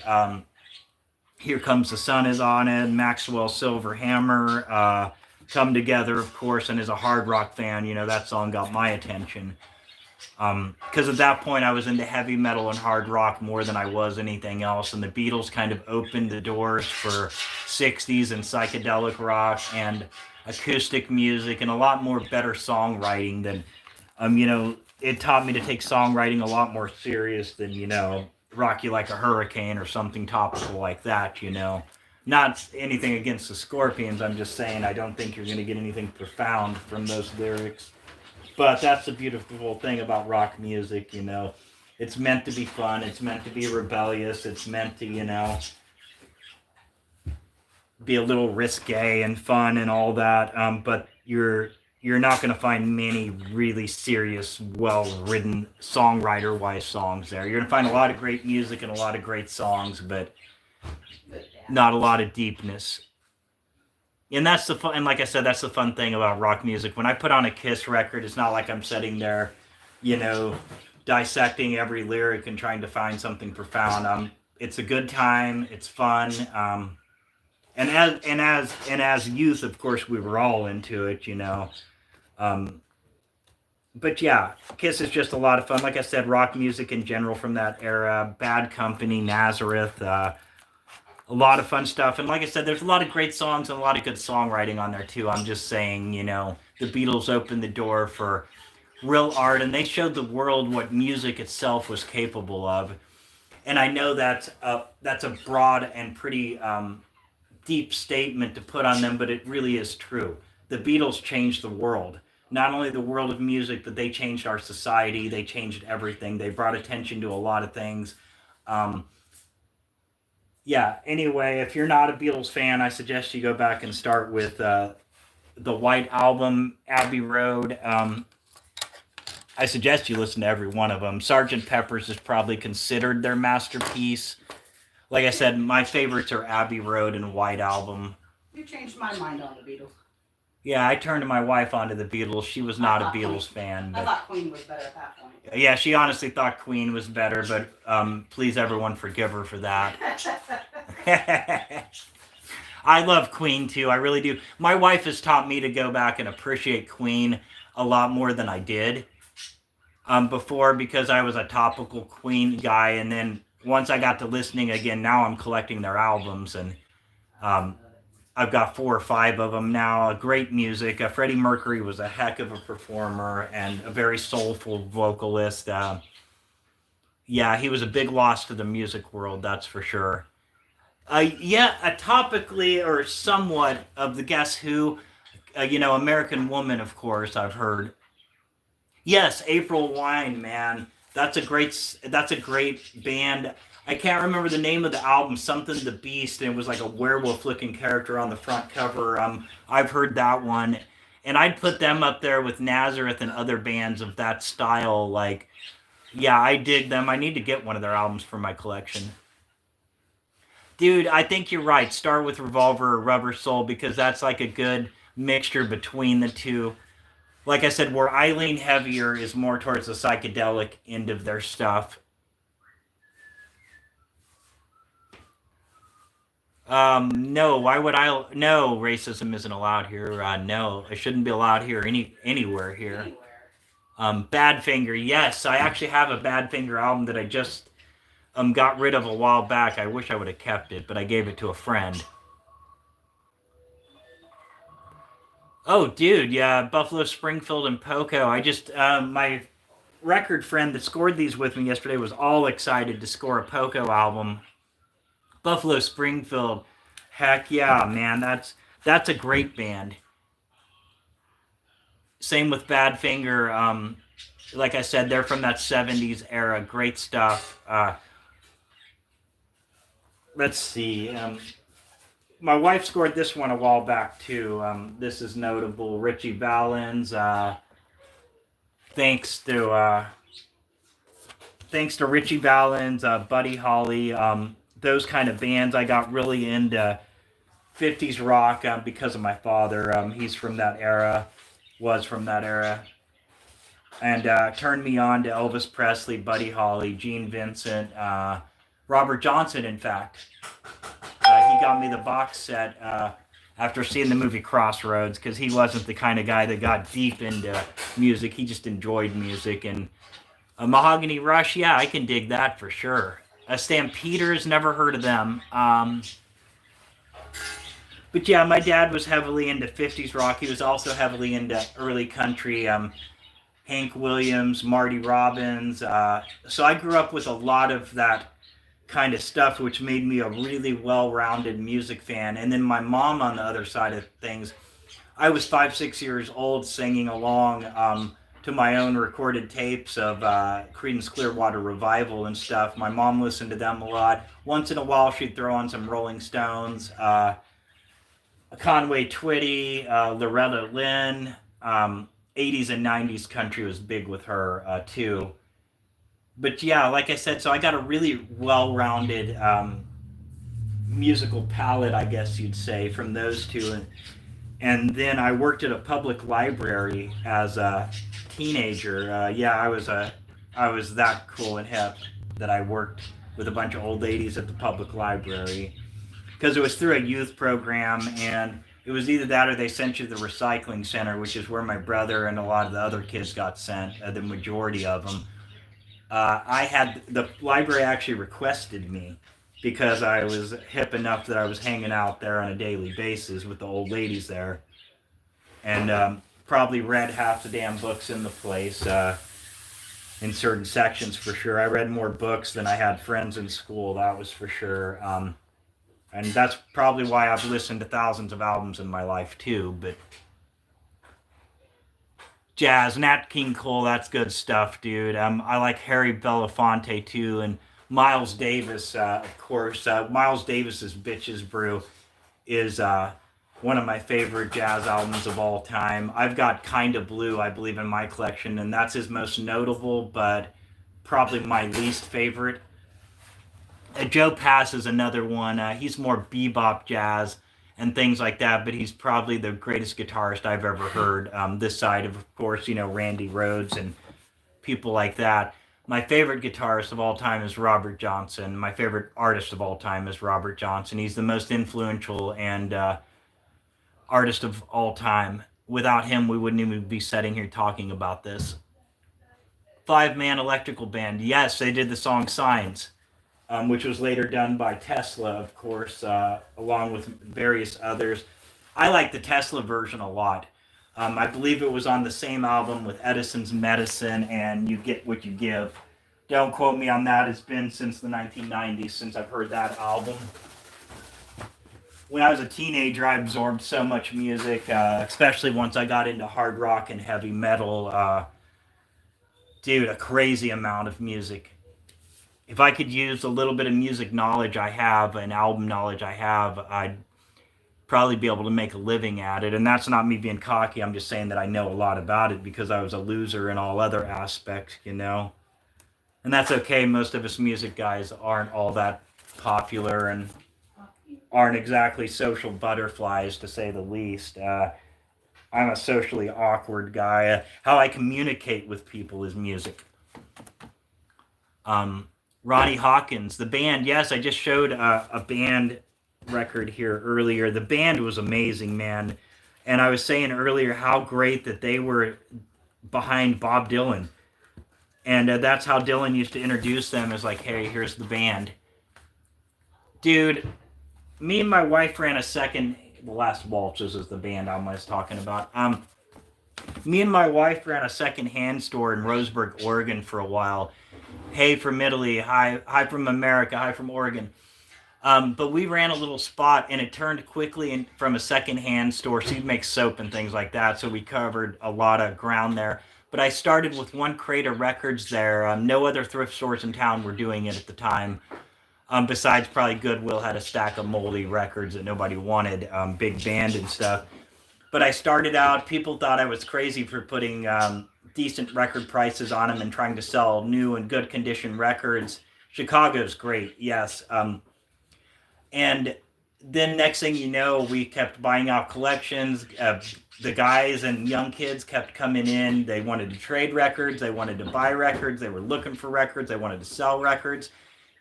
Here Comes the Sun is on it. Maxwell Silver Hammer. Come Together, of course, and as a hard rock fan, that song got my attention. Because at that point, I was into heavy metal and hard rock more than I was anything else, and the Beatles kind of opened the doors for 60s and psychedelic rock and acoustic music and a lot more better songwriting than, it taught me to take songwriting a lot more serious than, Rock You Like a Hurricane or something topical like that, Not anything against the Scorpions, I'm just saying I don't think you're going to get anything profound from those lyrics. But that's the beautiful thing about rock music, It's meant to be fun, it's meant to be rebellious, it's meant to, be a little risque and fun and all that, but you're not going to find many really serious, well-written songwriter-wise songs there. You're going to find a lot of great music and a lot of great songs, but not a lot of deepness. And that's the fun, and like I said, that's the fun thing about rock music. When I put on a Kiss record, it's not like I'm sitting there, dissecting every lyric and trying to find something profound. It's a good time, it's fun, and as youth, of course, we were all into it, But yeah, Kiss is just a lot of fun. Like I said, rock music in general from that era, Bad Company, Nazareth. A lot of fun stuff. And like I said, there's a lot of great songs and a lot of good songwriting on there too. I'm just saying, the Beatles opened the door for real art and they showed the world what music itself was capable of. And I know that's a broad and pretty deep statement to put on them, but it really is true. The Beatles changed the world. Not only the world of music, but they changed our society. They changed everything. They brought attention to a lot of things. Yeah, anyway, if you're not a Beatles fan, I suggest you go back and start with the White Album, Abbey Road. I suggest you listen to every one of them. Sgt. Pepper's is probably considered their masterpiece. Like I said, my favorites are Abbey Road and White Album.
You changed my mind on the Beatles.
Yeah, I turned my wife onto the Beatles. She was not a Beatles fan.
I thought Queen was better at that point.
Yeah, she honestly thought Queen was better, but please everyone forgive her for that. I love Queen too, I really do. My wife has taught me to go back and appreciate Queen a lot more than I did before, because I was a topical Queen guy, and then once I got to listening again, now I'm collecting their albums, and I've got 4 or 5 of them now. Great music. Freddie Mercury was a heck of a performer and a very soulful vocalist. Yeah, he was a big loss to the music world, that's for sure. Topically or somewhat of the Guess Who, American Woman, of course, I've heard. Yes, April Wine, man. That's a great band. I can't remember the name of the album, something the Beast, and it was like a werewolf-looking character on the front cover. I've heard that one, and I'd put them up there with Nazareth and other bands of that style. Like, yeah, I dig them. I need to get one of their albums for my collection. Dude, I think you're right. Start with Revolver or Rubber Soul, because that's like a good mixture between the two. Like I said, where I lean heavier is more towards the psychedelic end of their stuff. No, why would I? No, racism isn't allowed here. No, it shouldn't be allowed here, anywhere here. Badfinger, yes, I actually have a Badfinger album that I just got rid of a while back. I wish I would have kept it, but I gave it to a friend. Oh, dude, yeah, Buffalo Springfield and Poco. My record friend that scored these with me yesterday was all excited to score a Poco album. Buffalo Springfield, heck yeah, man, that's a great band. Same with Badfinger. Like I said, they're from that 70s era. Great stuff. Let's see. My wife scored this one a while back too. This is notable. Richie Valens. Thanks to Richie Valens, Buddy Holly. Those kind of bands. I got really into 50s rock because of my father. He's from that era, was from that era, and turned me on to Elvis Presley, Buddy Holly, Gene Vincent, Robert Johnson, in fact. He got me the box set after seeing the movie Crossroads, because he wasn't the kind of guy that got deep into music. He just enjoyed music. And Mahogany Rush, yeah, I can dig that for sure. Stampeders, never heard of them. But yeah, my dad was heavily into 50s rock. He was also heavily into early country, Hank Williams, Marty Robbins. So I grew up with a lot of that kind of stuff, which made me a really well-rounded music fan. And then my mom, on the other side of things, I was 5-6 years old singing along to my own recorded tapes of Creedence Clearwater Revival and stuff. My mom listened to them a lot. Once in a while, she'd throw on some Rolling Stones, Conway Twitty, Loretta Lynn. 80s and 90s country was big with her too. But yeah, like I said, so I got a really well-rounded musical palette, I guess you'd say, from those two. And then I worked at a public library as a teenager. I was that cool and hip that I worked with a bunch of old ladies at the public library, because it was through a youth program, and it was either that or they sent you to the recycling center, which is where my brother and a lot of the other kids got sent, the majority of them. The library actually requested me, because I was hip enough that I was hanging out there on a daily basis with the old ladies there, and probably read half the damn books in the place, in certain sections for sure. I read more books than I had friends in school, that was for sure. And that's probably why I've listened to thousands of albums in my life too. But jazz, Nat King Cole, that's good stuff, dude. I like Harry Belafonte too, and Miles Davis, of course. Miles Davis's Bitches Brew is one of my favorite jazz albums of all time. I've got Kinda Blue, I believe, in my collection, and that's his most notable, but probably my least favorite. Joe Pass is another one. He's more bebop jazz and things like that, but he's probably the greatest guitarist I've ever heard. This side of course, Randy Rhoads and people like that. My favorite guitarist of all time is Robert Johnson. My favorite artist of all time is Robert Johnson. He's the most influential and artist of all time. Without him, we wouldn't even be sitting here talking about this. Five-man electrical band. Yes, they did the song Signs, which was later done by Tesla, of course, along with various others. I like the Tesla version a lot. I believe it was on the same album with Edison's Medicine and You Get What You Give. Don't quote me on that. It's been since the 1990s since I've heard that album. When I was a teenager, I absorbed so much music, especially once I got into hard rock and heavy metal. Dude, a crazy amount of music. If I could use a little bit of music knowledge I have, and album knowledge I have, I'd probably be able to make a living at it. And that's not me being cocky. I'm just saying that I know a lot about it because I was a loser in all other aspects, And that's okay. Most of us music guys aren't all that popular and aren't exactly social butterflies, to say the least. I'm a socially awkward guy. How I communicate with people is music. Ronnie Hawkins, the band. Yes, I just showed a band record here earlier. The band was amazing, man. And I was saying earlier how great that they were behind Bob Dylan. And that's how Dylan used to introduce them as like, hey, here's the band. Dude, me and my wife ran a second, The Last Waltzes is the band I was talking about. Me and my wife ran a second-hand store in Roseburg, Oregon for a while. Hey from Italy, hi from America, hi from Oregon. But we ran a little spot, and it turned quickly from a second-hand store. So you'd make soap and things like that, so we covered a lot of ground there. But I started with one crate of records there. No other thrift stores in town were doing it at the time. Besides probably Goodwill had a stack of moldy records that nobody wanted, big band and stuff. But I started out, people thought I was crazy for putting decent record prices on them and trying to sell new and good condition records. Chicago's great, yes. And then next thing you know, we kept buying out collections. The guys and young kids kept coming in. They wanted to trade records. They wanted to buy records. They were looking for records. They wanted to sell records.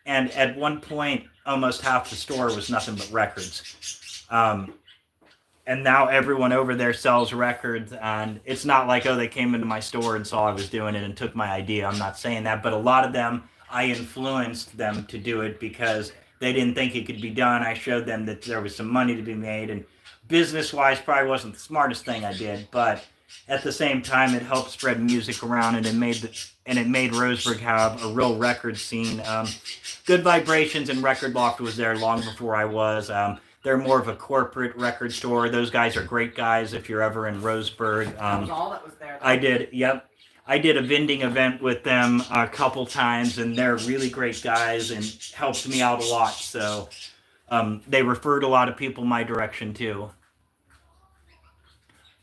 And at one point, almost half the store was nothing but records. And now everyone over there sells records. And it's not like, oh, they came into my store and saw I was doing it and took my idea. I'm not saying that. But a lot of them, I influenced them to do it because they didn't think it could be done. I showed them that there was some money to be made. And business-wise, probably wasn't the smartest thing I did. But at the same time, it helped spread music around, and it made Roseburg have a real record scene. Good Vibrations and Record Loft was there long before I was. They're more of a corporate record store. Those guys are great guys if you're ever in Roseburg.
That was all that was there.
I did, yep. I did a vending event with them a couple times, and they're really great guys and helped me out a lot. So they referred a lot of people my direction too.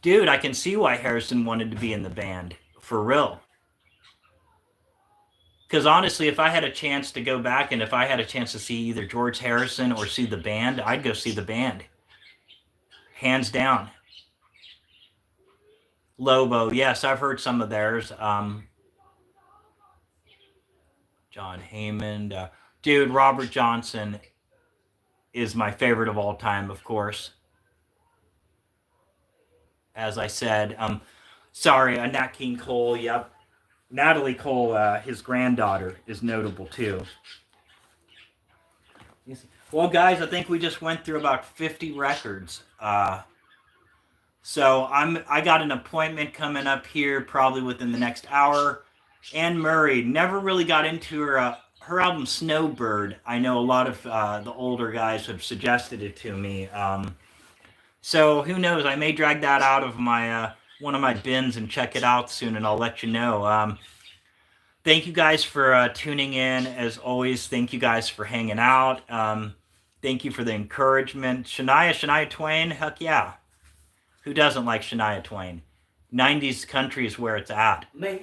Dude, I can see why Harrison wanted to be in the band. For real. Because honestly, if I had a chance to go back and if I had a chance to see either George Harrison or see the band, I'd go see the band. Hands down. Lobo, yes, I've heard some of theirs. John Heyman. Dude, Robert Johnson is my favorite of all time, of course. As I said, sorry, Nat King Cole, yep. Natalie Cole, his granddaughter, is notable too. Well, guys, I think we just went through about 50 records. So I got an appointment coming up here probably within the next hour. Anne Murray never really got into her album Snowbird. I know a lot of the older guys have suggested it to me. So who knows? I may drag that out of my one of my bins and check it out soon, and I'll let you know. Thank you guys for tuning in. As always, thank you guys for hanging out. Thank you for the encouragement. Shania Twain, heck yeah. Who doesn't like Shania Twain? 90s country is where it's at.
Man,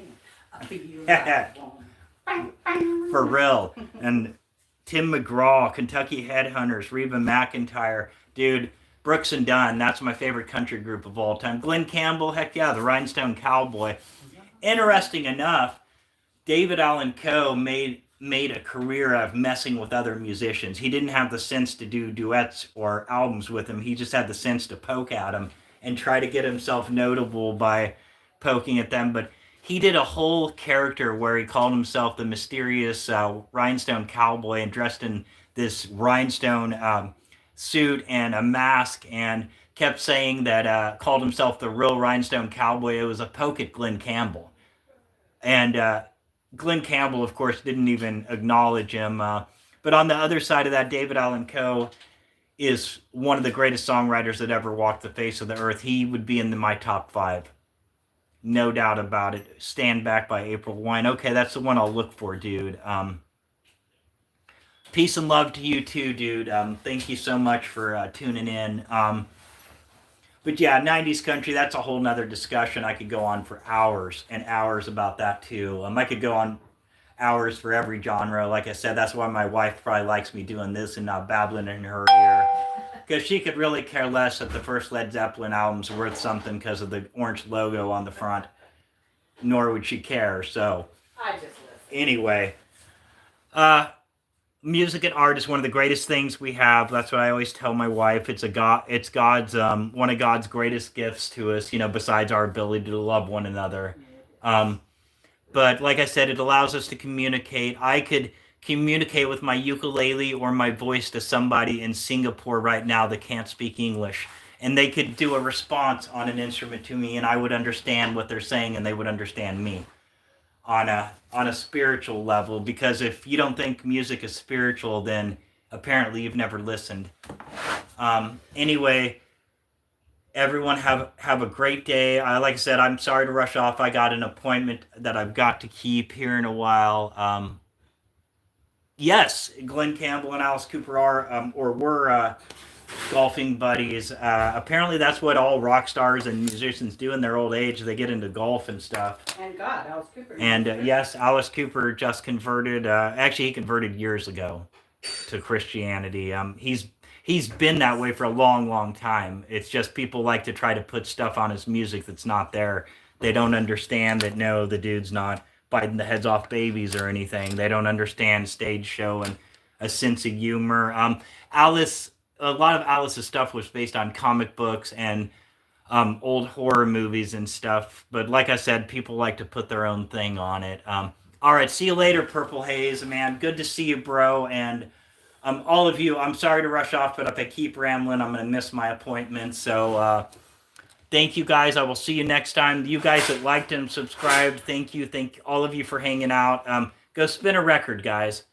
I feel like one.
For real. And Tim McGraw, Kentucky Headhunters, Reba McEntire. Dude, Brooks and Dunn, that's my favorite country group of all time. Glenn Campbell, heck yeah, the Rhinestone Cowboy. Interesting enough, David Allan Coe made a career of messing with other musicians. He didn't have the sense to do duets or albums with them. He just had the sense to poke at them and try to get himself notable by poking at them. But he did a whole character where he called himself the mysterious Rhinestone Cowboy and dressed in this rhinestone suit and a mask and kept saying that, called himself the real Rhinestone Cowboy. It was a poke at Glenn Campbell. And Glenn Campbell, of course, didn't even acknowledge him. But on the other side of that, David Allan Coe is one of the greatest songwriters that ever walked the face of the earth. He would be in my top 5. No doubt about it. Stand Back by April Wine. Okay, that's the one I'll look for, dude. Peace and love to you too, dude. Thank you so much for tuning in. But yeah, 90s country, that's a whole nother discussion. I could go on for hours and hours about that too. I could go on hours for every genre. Like I said, that's why my wife probably likes me doing this and not babbling in her ear. Because she could really care less if the first Led Zeppelin album's worth something because of the orange logo on the front. Nor would she care, so.
I just listen.
Anyway. Music and art is one of the greatest things we have. That's what I always tell my wife. It's God's one of God's greatest gifts to us, besides our ability to love one another. But like I said, it allows us to communicate. I could communicate with my ukulele or my voice to somebody in Singapore right now that can't speak English. And they could do a response on an instrument to me, and I would understand what they're saying, and they would understand me on a spiritual level. Because if you don't think music is spiritual, then apparently you've never listened. Anyway, everyone have a great day. Like I said, I'm sorry to rush off. I got an appointment that I've got to keep here in a while. Yes, Glenn Campbell and Alice Cooper were golfing buddies. Apparently that's what all rock stars and musicians do in their old age. They get into golf and stuff.
And God, Alice Cooper.
And yes, Alice Cooper just converted. Actually, he converted years ago to Christianity. He's been that way for a long, long time. It's just people like to try to put stuff on his music that's not there. They don't understand that, no, the dude's not biting the heads off babies or anything. They don't understand stage show and a sense of humor. A lot of Alice's stuff was based on comic books and old horror movies and stuff. But like I said, people like to put their own thing on it. All right, see you later, Purple Haze, man. Good to see you, bro. And all of you, I'm sorry to rush off, but if I keep rambling, I'm going to miss my appointment. So thank you, guys. I will see you next time. You guys that liked and subscribed, thank you. Thank all of you for hanging out. Go spin a record, guys.